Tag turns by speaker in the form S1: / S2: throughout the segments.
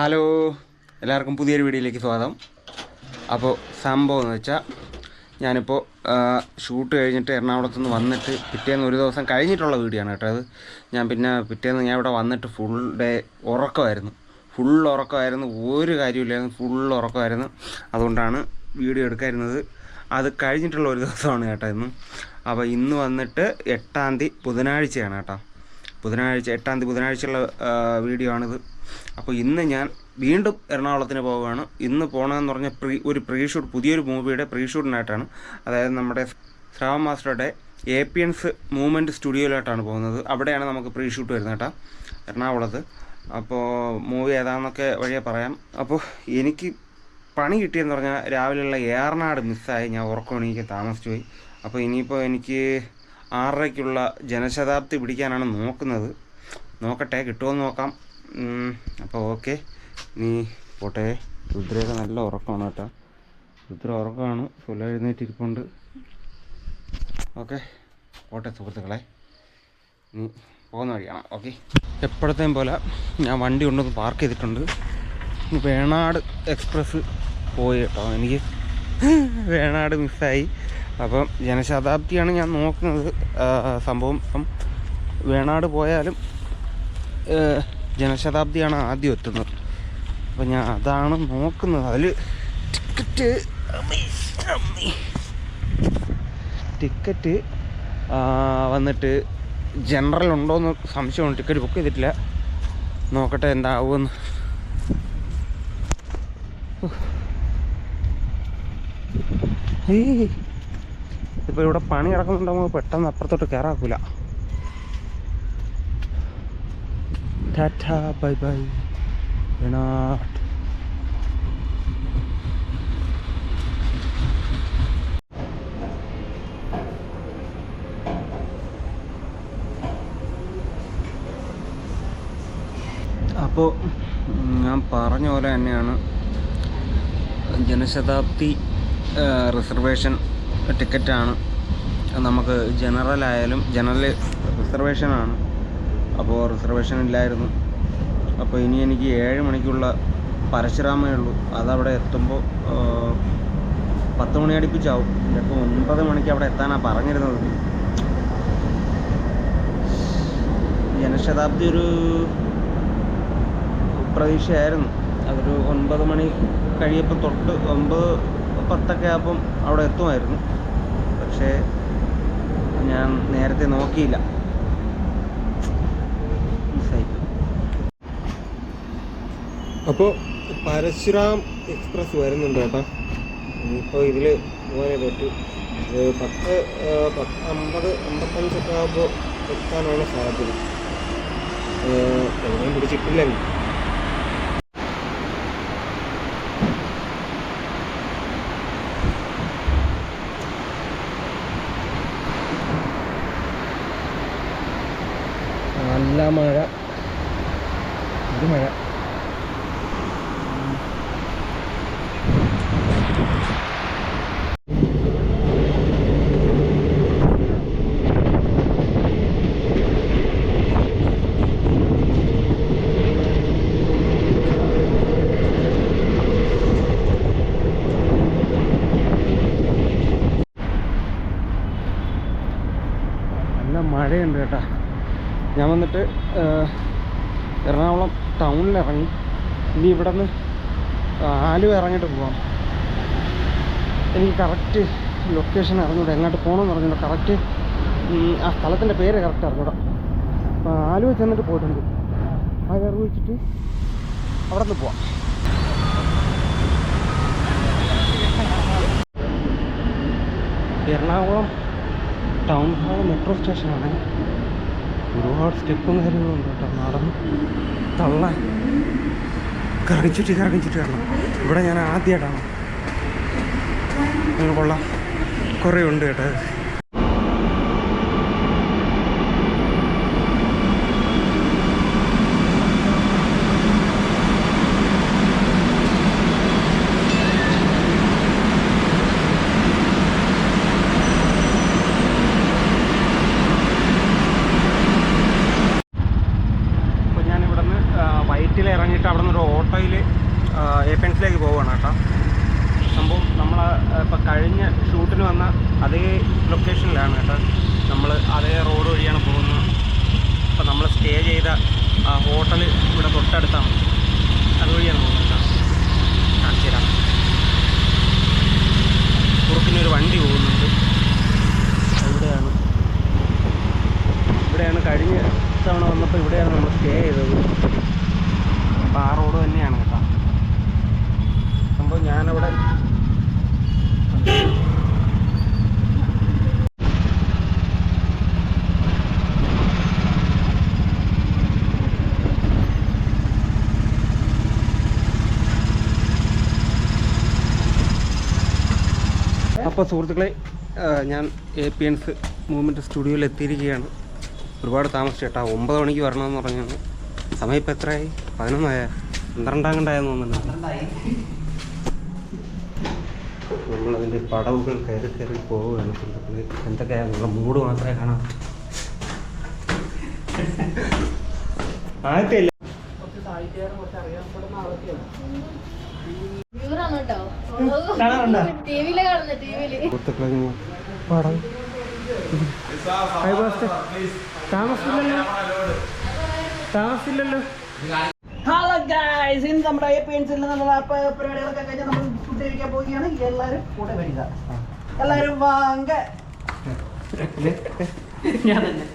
S1: Hello, എല്ലാവർക്കും പുതിയൊരു വീഡിയോയിലേക്ക് സ്വാഗതം. അപ്പോൾ സംഭവം എന്ന് വെച്ചാൽ ഞാനിപ്പോൾ ഷൂട്ട് കഴിഞ്ഞിട്ട് എറണാകുളത്ത് നിന്ന് വന്നിട്ട് പിറ്റേന്ന് ഒരു ദിവസം കഴിഞ്ഞിട്ടുള്ള വീഡിയോ ആണ് കേട്ടോ. അത് പിറ്റേന്ന് ഞാൻ ഇവിടെ വന്നിട്ട് ഫുൾ ഡേ ഉറക്കമായിരുന്നു. ഒരു കാര്യമില്ലായിരുന്നു, ഫുൾ ഉറക്കമായിരുന്നു. അതുകൊണ്ടാണ് വീഡിയോ എടുക്കാതിരുന്നത്. അത് കഴിഞ്ഞിട്ടുള്ള ഒരു ദിവസമാണ് കേട്ടോ ഇന്ന്. അപ്പോൾ ഇന്ന് വന്നിട്ട് 8-ാം തീയതി ബുധനാഴ്ചയാണ് കേട്ടോ. 8-ാം തീയതി ബുധനാഴ്ചയുള്ള വീഡിയോ ആണിത്. അപ്പോൾ ഇന്ന് ഞാൻ വീണ്ടും എറണാകുളത്തിന് പോവുകയാണ്. ഇന്ന് പോകണമെന്ന് പറഞ്ഞാൽ പ്രീ ഷൂട്ട്, പുതിയൊരു മൂവിയുടെ പ്രീ ഷൂട്ടിനായിട്ടാണ്. അതായത് നമ്മുടെ ശ്രാവൺ മാസ്റ്ററുടെ APNS മൂവ്മെൻറ്റ് സ്റ്റുഡിയോയിലോട്ടാണ് പോകുന്നത്. അവിടെയാണ് നമുക്ക് പ്രീ ഷൂട്ട് വരുന്നത് കേട്ടോ, എറണാകുളത്ത്. അപ്പോൾ മൂവി ഏതാണെന്നൊക്കെ വഴിയെ പറയാം. അപ്പോൾ എനിക്ക് പണി കിട്ടിയെന്ന് പറഞ്ഞാൽ രാവിലെയുള്ള ഏറനാട് മിസ്സായി. ഞാൻ ഉറക്കം എണീക്കാൻ താമസിച്ചു പോയി. അപ്പോൾ ഇനിയിപ്പോൾ എനിക്ക് 6:30-ക്കുള്ള ജനശതാബ്ദി പിടിക്കാനാണ് നോക്കുന്നത്. നോക്കട്ടെ, കിട്ടുമോയെന്ന് നോക്കാം. അപ്പോൾ ഓക്കെ, നീ പോട്ടെ. രുദ്രയൊക്കെ നല്ല ഉറക്കമാണ് കേട്ടോ. രുദ്ര ഉറക്കമാണ്, ഫുൾ എഴുന്നേറ്റിരിപ്പുണ്ട്. ഓക്കെ, പോട്ടെ സുഹൃത്തുക്കളെ, നീ പോകുന്ന വഴിയാണ്. ഓക്കെ, എപ്പോഴത്തേയും പോലെ ഞാൻ വണ്ടി കൊണ്ടൊന്ന് പാർക്ക് ചെയ്തിട്ടുണ്ട്. വേണാട് എക്സ്പ്രസ് പോയി കേട്ടോ. എനിക്ക് വേണാട് മിസ്സായി. അപ്പം ജനശതാബ്ദിയാണ് ഞാൻ നോക്കുന്നത്. സംഭവം ഇപ്പം വേണാട് പോയാലും ജനശതാബ്ദിയാണ് ആദ്യം എത്തുന്നത്. അപ്പം ഞാൻ അതാണ് നോക്കുന്നത്. അതിൽ ടിക്കറ്റ് വന്നിട്ട് ജനറൽ ഉണ്ടോയെന്ന് സംശയമുണ്ട്. ടിക്കറ്റ് ബുക്ക് ചെയ്തിട്ടില്ല, നോക്കട്ടെ എന്താവുമെന്ന്. ഇപ്പോൾ ഇവിടെ പണി ഇറക്കുന്നുണ്ടാകുമ്പോൾ പെട്ടെന്ന് അപ്പുറത്തോട്ട് കയറാക്കൂല. Tata bye bye Venad. അപ്പോൾ ഞാൻ പറഞ്ഞ പോലെ തന്നെയാണ്, ജനശതാബ്ദി റിസർവേഷൻ ടിക്കറ്റാണ്. നമുക്ക് ജനറൽ റിസർവേഷനാണ്. അപ്പോൾ റിസർവേഷൻ ഇല്ലായിരുന്നു. അപ്പോൾ ഇനി എനിക്ക് 7 മണിക്കുള്ള പരശുരാമേ ഉള്ളൂ. അതവിടെ എത്തുമ്പോൾ 10 മണി അടുപ്പിച്ചാവും. ചിലപ്പോൾ 9 മണിക്ക് അവിടെ എത്താനാണ് പറഞ്ഞിരുന്നത്. ജനശതാബ്ദി ഒരു പ്രതീക്ഷയായിരുന്നു. അതൊരു 9 മണി കഴിയപ്പോൾ തൊട്ട് 9-10 ആകുമ്പം അവിടെ എത്തുമായിരുന്നു. പക്ഷേ ഞാൻ നേരത്തെ നോക്കിയില്ല. അപ്പോൾ പരശുരാം എക്സ്പ്രസ് വരുന്നുണ്ട് കേട്ടോ. ഇപ്പോൾ ഇതിൽ പോകാനേ പറ്റൂ. 10:50-55 ആകുമ്പോൾ എത്താനാണ് സാധ്യത. എവിടെയും പിടിച്ചിട്ടില്ലെങ്കിൽ നല്ല മഴ, ഇത് മഴ. നല്ല മഴയുണ്ട് കേട്ടോ. ഞാൻ വന്നിട്ട് എറണാകുളം ടൗണിലിറങ്ങി. ഇനി ഇവിടെ നിന്ന് ആലുവ ഇറങ്ങിയിട്ട് പോവാം. എനിക്ക് കറക്റ്റ് ലൊക്കേഷൻ അറിഞ്ഞൂടാ, എങ്ങോട്ട് പോകണമെന്ന് അറിഞ്ഞൂടാ. കറക്റ്റ് ആ സ്ഥലത്തിൻ്റെ പേര് കറക്റ്റ് അറിഞ്ഞൂടാ. അപ്പോൾ ആലുവ ചെന്നിട്ട് പോയിട്ടുണ്ട്. ആ കയറി വെച്ചിട്ട് അവിടെ നിന്ന് പോവാം. എറണാകുളം ടൗൺ ഹാൾ മെട്രോ സ്റ്റേഷനാണ്. ഒരുപാട് സ്റ്റെപ്പും കാര്യങ്ങളുണ്ട് കേട്ടോ. നടന്ന് തള്ളാൻ കറങ്ങിച്ചിട്ട് വരണം. ഇവിടെ ഞാൻ ആദ്യമായിട്ടാണ്. അങ്ങനെ കൊള്ളാം, കുറേ ഉണ്ട് കേട്ടോ. ഇറങ്ങിയിട്ട് അവിടെ നിന്നൊരു ഓട്ടോയിൽ ഏപ്പൻസിലേക്ക് പോവുകയാണ് കേട്ടോ. സംഭവം നമ്മൾ ഇപ്പോൾ കഴിഞ്ഞ ഷൂട്ടിന് വന്ന അതേ ലൊക്കേഷനിലാണ് കേട്ടോ. നമ്മൾ അതേ റോഡ് വഴിയാണ് പോകുന്നത്. അപ്പോൾ നമ്മൾ സ്റ്റേ ചെയ്ത ഹോട്ടൽ ഇവിടെ തൊട്ടടുത്താണ്, അതുവഴിയാണ് പോകുന്നത് കേട്ടോ. കാണിച്ചു തരാം. കുറുക്കിനൊരു വണ്ടി പോകുന്നുണ്ട്. ഇവിടെയാണ് കഴിഞ്ഞ തവണ വന്നപ്പോൾ ഇവിടെയാണ് നമ്മൾ സ്റ്റേ ചെയ്തത്. അപ്പോൾ ആ റോഡ് തന്നെയാണ് കേട്ടോ. സംഭവം ഞാനവിടെ അപ്പോൾ സുഹൃത്തുക്കളെ, ഞാൻ APNs മൂവ്മെൻറ്റ് സ്റ്റുഡിയോയിൽ എത്തിയിരിക്കുകയാണ്. ഒരുപാട് താമസിച്ചു കേട്ടോ. 9 മണിക്ക് വരണമെന്ന് പറഞ്ഞാണ്. സമയം ഇപ്പോൾ എത്രയായി? 11 12 തോന്നുന്നു. നമ്മളതിൻ്റെ പടവുകൾ കയറി പോവുകയാണ് സുഹൃത്തുക്കളെ. എന്തൊക്കെയാണ് നിങ്ങളുടെ മൂഡ് മാത്രമേ കാണാം. ആദ്യത്തെ താമസില്ലല്ലോ.
S2: ഹലോ ഗൈസ്, ഇന്ന് നമ്മുടെ APNs നിന്നുള്ള പരിപാടികളൊക്കെ കഴിഞ്ഞാൽ നമ്മൾ ഫുഡ് കഴിക്കാൻ പോവുകയാണ്. എല്ലാവരും കൂടെ വരിക, എല്ലാവരും വാങ്ങ. ഞാൻ തന്നെ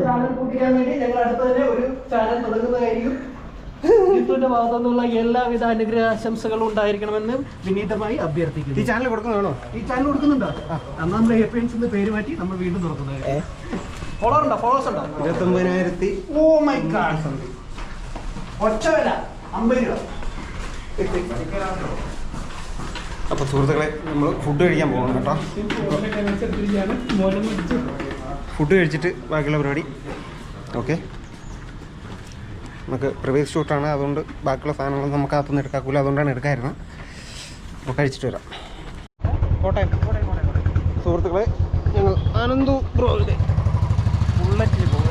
S2: ചാനൽ കൂട്ടിക്കാൻ വേണ്ടി ഞങ്ങൾ അടുത്ത് തന്നെ ഒരു ചാനൽ തുടങ്ങുന്നതായിരിക്കും. ജിത്തുവിന്റെ ഭാഗത്തു നിന്നുള്ള എല്ലാവിധ അനുഗ്രഹാശംസകളും ഉണ്ടായിരിക്കണമെന്ന് വിനീതമായി അഭ്യർത്ഥിക്കുന്നു.
S1: ഈ ചാനൽ കൊടുക്കുന്നതാണോ?
S2: ഈ ചാനൽ കൊടുക്കുന്നുണ്ടോ? അന്ന് നമ്മുടെ APNs പേര് മാറ്റി നമ്മൾ വീണ്ടും തുറക്കുന്നത്. ഫോളോവേഴ്സ് ഉണ്ടോ?
S1: 29,000.
S2: ഓ മൈ ഗാഡ്, ഒറ്റ വില 50 രൂപ.
S1: അപ്പോൾ സുഹൃത്തുക്കളെ, നമ്മൾ ഫുഡ് കഴിക്കാൻ പോകണം കേട്ടോ. ഫുഡ് കഴിച്ചിട്ട് ബാക്കിയുള്ള പരിപാടി. ഓക്കെ, നമുക്ക് പ്രിവൈസ് ഷൂട്ടാണ്, അതുകൊണ്ട് ബാക്കിയുള്ള സാധനങ്ങൾ നമുക്ക് അകത്തുനിന്ന് എടുക്കാക്കൂല, അതുകൊണ്ടാണ് എടുക്കാതിരുന്നത്. അപ്പോൾ കഴിച്ചിട്ട് വരാം. കോട്ടയം സുഹൃത്തുക്കളെ, ഞങ്ങൾ ആനന്ദു ബ്രോയുടെ ബുള്ളറ്റിൽ പോകുന്നു.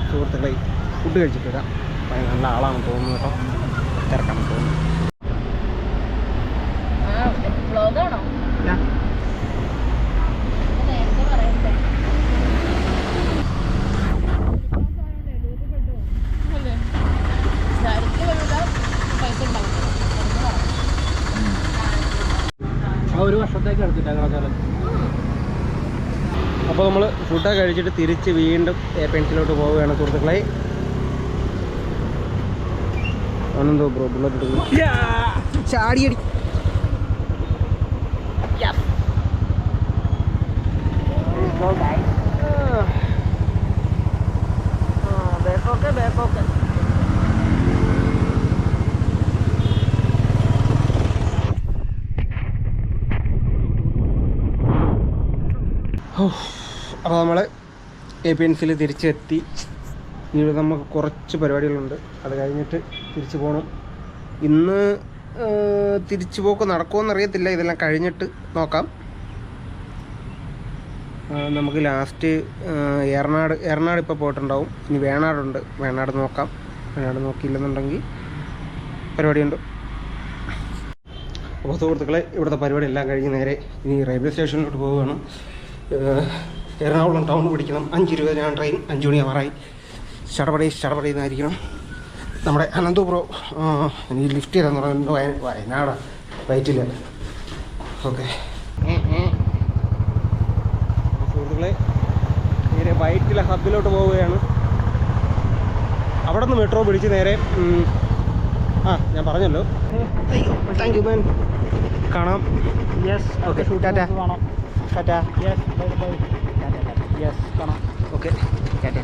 S1: സുഹൃത്തുക്കളെ, ഫുഡ് കഴിച്ചിട്ട് വരാം. നല്ല ആളാണ് തോന്നുന്നു കേട്ടോ. തിരക്കാണ് തോന്നുന്നു.
S2: ഒരു വർഷത്തേക്ക് എടുത്തിട്ടാണ്.
S1: അപ്പോൾ നമ്മൾ ഫുഡൊക്കെ കഴിച്ചിട്ട് തിരിച്ച് വീണ്ടും APNസിലോട്ട് പോവുകയാണ് സുഹൃത്തുക്കളെ. ആനന്ദോ ബ്രോ ബുള്ളറ്റ് എടുക്കുന്നു. ചാടിയടി. അപ്പോൾ നമ്മൾ APNസിൽ തിരിച്ചെത്തി. ഇനി നമുക്ക് കുറച്ച് പരിപാടികളുണ്ട്, അത് കഴിഞ്ഞിട്ട് തിരിച്ചു പോകണം. ഇന്ന് തിരിച്ചു പോക്ക് നടക്കുമെന്നറിയത്തില്ല, ഇതെല്ലാം കഴിഞ്ഞിട്ട് നോക്കാം. നമുക്ക് ലാസ്റ്റ് ഏറനാട് ഇപ്പോൾ പോയിട്ടുണ്ടാവും. ഇനി വേണാടുണ്ട്, വേണാട് നോക്കാം. വേണാട് നോക്കിയില്ലെന്നുണ്ടെങ്കിൽ പരിപാടിയുണ്ട്. അപ്പോൾ സുഹൃത്തുക്കളെ, ഇവിടുത്തെ പരിപാടി എല്ലാം കഴിഞ്ഞ് നേരെ ഇനി റെയിൽവേ സ്റ്റേഷനിലോട്ട് പോവുകയാണ്. എറണാകുളം ടൗൺ പിടിക്കണം. 5:20 ട്രെയിൻ. 5 മണിയാവാറായി. ചടപടയെന്നായിരിക്കണം. നമ്മുടെ അനന്തു ബ്രോ എനിക്ക് ലിഫ്റ്റ് ചെയ്താന്ന് പറഞ്ഞു. വയനാടാണ്, വയറ്റില്ല. ഓക്കെ സുഹൃത്തുക്കളെ, നേരെ വയറ്റിലെ ഹബിലോട്ട് പോവുകയാണ്. അവിടെ നിന്ന് മെട്രോ പിടിച്ച് നേരെ ഞാൻ പറഞ്ഞല്ലോ. Thank you man. കാണാം.
S2: Yes,
S1: okay, tata. Tata.
S2: Yes, bye bye. Yes, കാണാം.
S1: Okay, tata.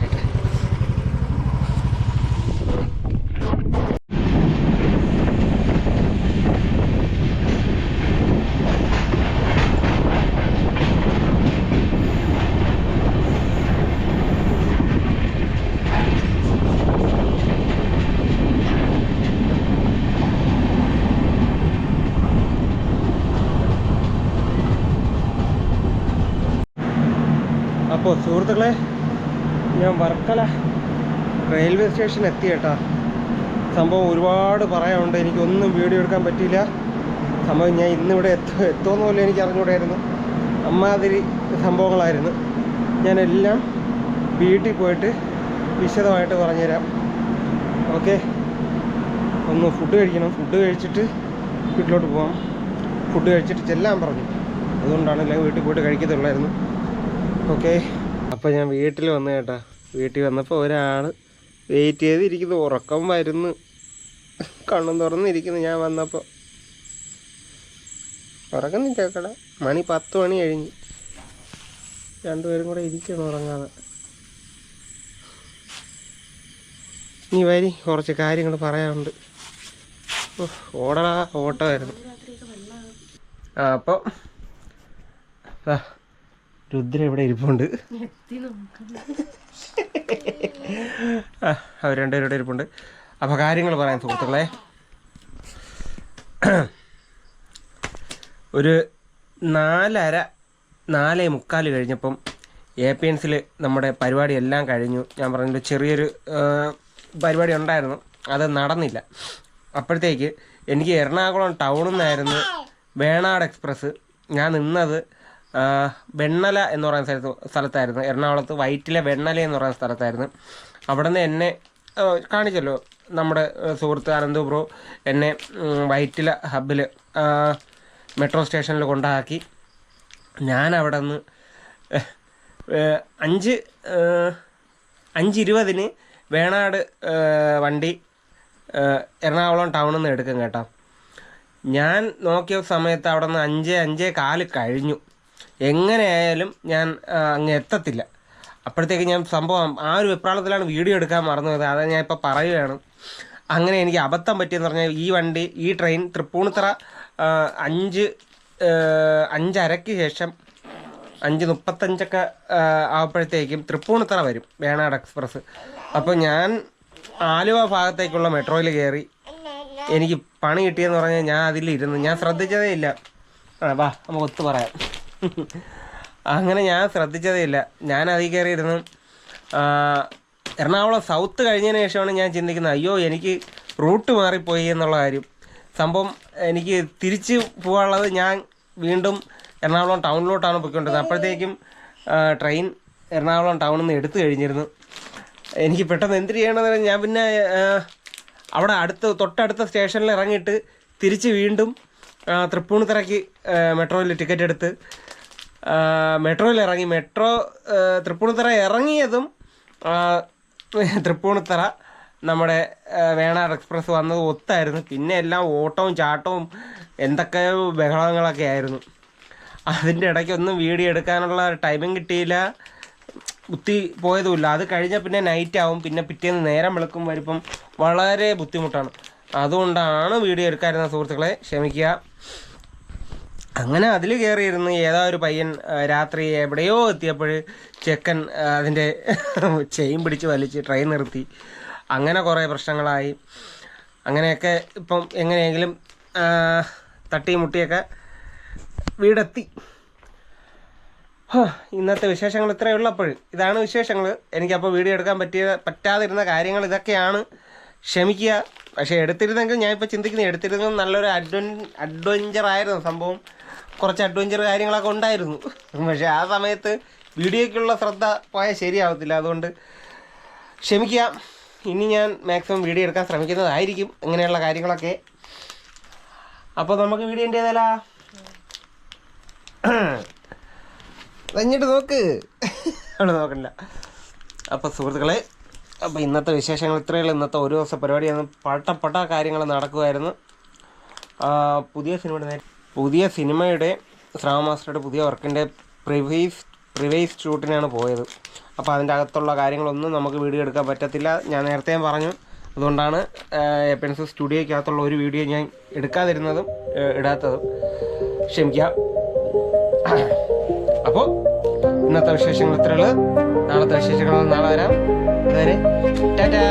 S1: അപ്പോൾ സുഹൃത്തുക്കളെ, ഞാൻ വർക്കല റെയിൽവേ സ്റ്റേഷൻ എത്തി കേട്ടോ. സംഭവം ഒരുപാട് പറയാനുണ്ട്, എനിക്കൊന്നും വീഡിയോ എടുക്കാൻ പറ്റിയില്ല. സംഭവം ഞാൻ ഇന്നിവിടെ എത്തുമെന്ന് പോലും എനിക്ക് അറിഞ്ഞുകൂടായിരുന്നു. അമ്മാതിരി സംഭവങ്ങളായിരുന്നു. ഞാനെല്ലാം വീട്ടിൽ പോയിട്ട് വിശദമായിട്ട് പറഞ്ഞുതരാം. ഓക്കെ, ഒന്ന് ഫുഡ് കഴിക്കണം. ഫുഡ് കഴിച്ചിട്ട് വീട്ടിലോട്ട് പോകാം. ഫുഡ് കഴിച്ചിട്ട് ചെല്ലാൻ പറഞ്ഞു, അതുകൊണ്ടാണ് അല്ലെങ്കിൽ വീട്ടിൽ പോയിട്ട് കഴിക്കത്തുള്ളായിരുന്നു. ഓക്കെ, അപ്പോൾ ഞാൻ വീട്ടിൽ വന്നു കേട്ടോ. വീട്ടിൽ വന്നപ്പോൾ ഒരാൾ വെയിറ്റ് ചെയ്തിരിക്കുന്നു. ഉറക്കം വരുന്നു, കണ്ണും തുറന്നിരിക്കുന്നു. ഞാൻ വന്നപ്പോൾ ഉറങ്ങുന്നില്ല കേക്കട. മണി 10 മണി കഴിഞ്ഞ്. രണ്ടുപേരും കൂടെ ഇരിക്കണം ഉറങ്ങാതെ. നീ വരി, കുറച്ച് കാര്യങ്ങൾ പറയാനുണ്ട്. ഓടടാ, ഓട്ടമായിരുന്നു. അപ്പോൾ രുദ്ര ഇവിടെ ഇരിപ്പുണ്ട്. അവർ രണ്ടുപേരും ഇവിടെ ഇരിപ്പുണ്ട്. അപ്പോൾ കാര്യങ്ങൾ പറയാം സുഹൃത്തുക്കളെ. ഒരു 4:45 കഴിഞ്ഞപ്പം APNസിൽ നമ്മുടെ പരിപാടി എല്ലാം കഴിഞ്ഞു. ഞാൻ പറഞ്ഞിട്ട് ചെറിയൊരു പരിപാടി ഉണ്ടായിരുന്നു, അത് നടന്നില്ല. അപ്പോഴത്തേക്ക് എനിക്ക് എറണാകുളം ടൗണിൽ നിന്നായിരുന്നു വേണാട് എക്സ്പ്രസ്. ഞാൻ നിന്നത് വെണ്ണല എന്ന് പറയുന്ന സ്ഥലത്തായിരുന്നു. എറണാകുളത്ത് വൈറ്റിലെ വെണ്ണല എന്ന് പറയുന്ന സ്ഥലത്തായിരുന്നു. അവിടെ നിന്ന് എന്നെ കാണിച്ചല്ലോ നമ്മുടെ സുഹൃത്ത് അനന്തു ബ്രോ. എന്നെ വൈറ്റില ഹബിൽ മെട്രോ സ്റ്റേഷനിൽ കൊണ്ടാക്കി. ഞാൻ അവിടെ നിന്ന് 5:20 വേണാട് വണ്ടി എറണാകുളം ടൗണിൽ നിന്ന് എടുക്കും കേട്ടോ. ഞാൻ നോക്കിയ സമയത്ത് അവിടെ നിന്ന് 5:45 കഴിഞ്ഞു. എങ്ങനെയായാലും ഞാൻ അങ്ങ് എത്തത്തില്ല. അപ്പോഴത്തേക്ക് ഞാൻ സംഭവം ആ ഒരു വെപ്രാളത്തിലാണ് വീഡിയോ എടുക്കാൻ മറന്നുപോയത്. അത് ഞാൻ ഇപ്പോൾ പറയുകയാണ്. അങ്ങനെ എനിക്ക് അബദ്ധം പറ്റിയെന്ന് പറഞ്ഞാൽ ഈ ട്രെയിൻ തൃപ്പൂണിത്തറ 5:30 ശേഷം 5:35 ആവുമ്പോഴത്തേക്കും തൃപ്പൂണിത്തറ വരും വേണാട് എക്സ്പ്രസ്. അപ്പോൾ ഞാൻ ആലുവ ഭാഗത്തേക്കുള്ള മെട്രോയിൽ കയറി. എനിക്ക് പണി കിട്ടിയെന്ന് പറഞ്ഞാൽ ഞാൻ അതിലിരുന്ന് ഞാൻ ശ്രദ്ധിച്ചതേ ഇല്ല. വാ നമുക്ക് ഒത്തു പറയാം. അങ്ങനെ ഞാൻ ശ്രദ്ധിച്ചതേ ഇല്ല. ഞാൻ അതിൽ കയറിയിരുന്നു. എറണാകുളം സൗത്ത് കഴിഞ്ഞതിന് ശേഷമാണ് ഞാൻ ചിന്തിക്കുന്നത്, അയ്യോ എനിക്ക് റൂട്ട് മാറിപ്പോയി എന്നുള്ള കാര്യം. സംഭവം എനിക്ക് തിരിച്ച് പോകാനുള്ളത് ഞാൻ വീണ്ടും എറണാകുളം ടൗണിലോട്ടാണ് പോയിക്കൊണ്ടിരുന്നത്. അപ്പോഴത്തേക്കും ട്രെയിൻ എറണാകുളം ടൗണിൽ നിന്ന് എടുത്തു കഴിഞ്ഞിരുന്നു. എനിക്ക് പെട്ടെന്ന് എന്ത് ചെയ്യണമെന്ന് ഞാൻ പിന്നെ അവിടെ തൊട്ടടുത്ത സ്റ്റേഷനിൽ ഇറങ്ങിയിട്ട് തിരിച്ച് വീണ്ടും തൃപ്പൂണിത്തറയ്ക്ക് മെട്രോയിൽ ടിക്കറ്റ് എടുത്ത് മെട്രോയിൽ ഇറങ്ങി. തൃപ്പൂണിത്തറ ഇറങ്ങിയതും തൃപ്പൂണിത്തറ നമ്മുടെ വേണാട് എക്സ്പ്രസ് വന്നത് ഒത്തായിരുന്നു. പിന്നെ എല്ലാം ഓട്ടവും ചാട്ടവും എന്തൊക്കെയോ ബഹളങ്ങളൊക്കെ ആയിരുന്നു. അതിൻ്റെ ഇടയ്ക്കൊന്നും വീഡിയോ എടുക്കാനുള്ള ടൈമും കിട്ടിയില്ല, ബുദ്ധി പോയതുമില്ല. അത് കഴിഞ്ഞാൽ പിന്നെ നൈറ്റ് ആവും. പിന്നെ പിറ്റേന്ന് നേരം വെളുക്കും വരുമ്പം വളരെ ബുദ്ധിമുട്ടാണ്. അതുകൊണ്ടാണ് വീഡിയോ എടുക്കാതിരുന്ന സുഹൃത്തുക്കളെ, ക്ഷമിക്കുക. അങ്ങനെ അതിൽ കയറിയിരുന്ന് ഏതാ ഒരു പയ്യൻ രാത്രി എവിടെയോ എത്തിയപ്പോൾ ചെക്കൻ അതിൻ്റെ ചെയിൻ പിടിച്ച് വലിച്ച് ട്രെയിൻ നിർത്തി. അങ്ങനെ കുറേ പ്രശ്നങ്ങളായി. അങ്ങനെയൊക്കെ ഇപ്പം എങ്ങനെയെങ്കിലും തട്ടി മുട്ടിയൊക്കെ വീടെത്തി. ഇന്നത്തെ വിശേഷങ്ങൾ ഇത്രയേ ഉള്ളപ്പോൾ ഇതാണ് വിശേഷങ്ങൾ. എനിക്കപ്പോൾ വീഡിയോ എടുക്കാൻ പറ്റാതിരുന്ന കാര്യങ്ങൾ ഇതൊക്കെയാണ്, ക്ഷമിക്കുക. പക്ഷേ എടുത്തിരുന്നെങ്കിൽ ഞാനിപ്പോൾ ചിന്തിക്കുന്നത് എടുത്തിരുന്നത് നല്ലൊരു അഡ്വഞ്ചറായിരുന്നു സംഭവം. കുറച്ച് അഡ്വഞ്ചർ കാര്യങ്ങളൊക്കെ ഉണ്ടായിരുന്നു. പക്ഷേ ആ സമയത്ത് വീഡിയോയ്ക്കുള്ള ശ്രദ്ധ പോയാൽ ശരിയാവത്തില്ല. അതുകൊണ്ട് ക്ഷമിക്കുക. ഇനി ഞാൻ മാക്സിമം വീഡിയോ എടുക്കാൻ ശ്രമിക്കുന്നതായിരിക്കും ഇങ്ങനെയുള്ള കാര്യങ്ങളൊക്കെ. അപ്പോൾ നമുക്ക് വീഡിയോ എൻ്റെ ചെയ്താലാ കഴിഞ്ഞിട്ട് നോക്ക്, അവിടെ നോക്കണില്ല. അപ്പോൾ സുഹൃത്തുക്കളെ, അപ്പോൾ ഇന്നത്തെ വിശേഷങ്ങൾ ഇത്രയുള്ള ഇന്നത്തെ ഒരു ദിവസം പരിപാടിയാണ്. പട്ട കാര്യങ്ങൾ നടക്കുമായിരുന്നു. പുതിയ സിനിമയുടെ ശ്രാവൺ മാസ്റ്ററുടെ പുതിയ വർക്കിൻ്റെ പ്രിവൈസ് ഷൂട്ടിനാണ് പോയത്. അപ്പോൾ അതിൻ്റെ അകത്തുള്ള കാര്യങ്ങളൊന്നും നമുക്ക് വീഡിയോ എടുക്കാൻ പറ്റത്തില്ല. ഞാൻ നേരത്തെ പറഞ്ഞു. അതുകൊണ്ടാണ് APNS സ്റ്റുഡിയോയ്ക്കകത്തുള്ള ഒരു വീഡിയോ ഞാൻ എടുക്കാതിരുന്നതും ഇടാത്തതും. ക്ഷമിക്കുക. അപ്പോൾ ഇന്നത്തെ വിശേഷങ്ങൾ ഇത്രയുള്ളൂ. നാളത്തെ വിശേഷങ്ങൾ നാളെ വരാം. അതുവരെ ടാറ്റാ.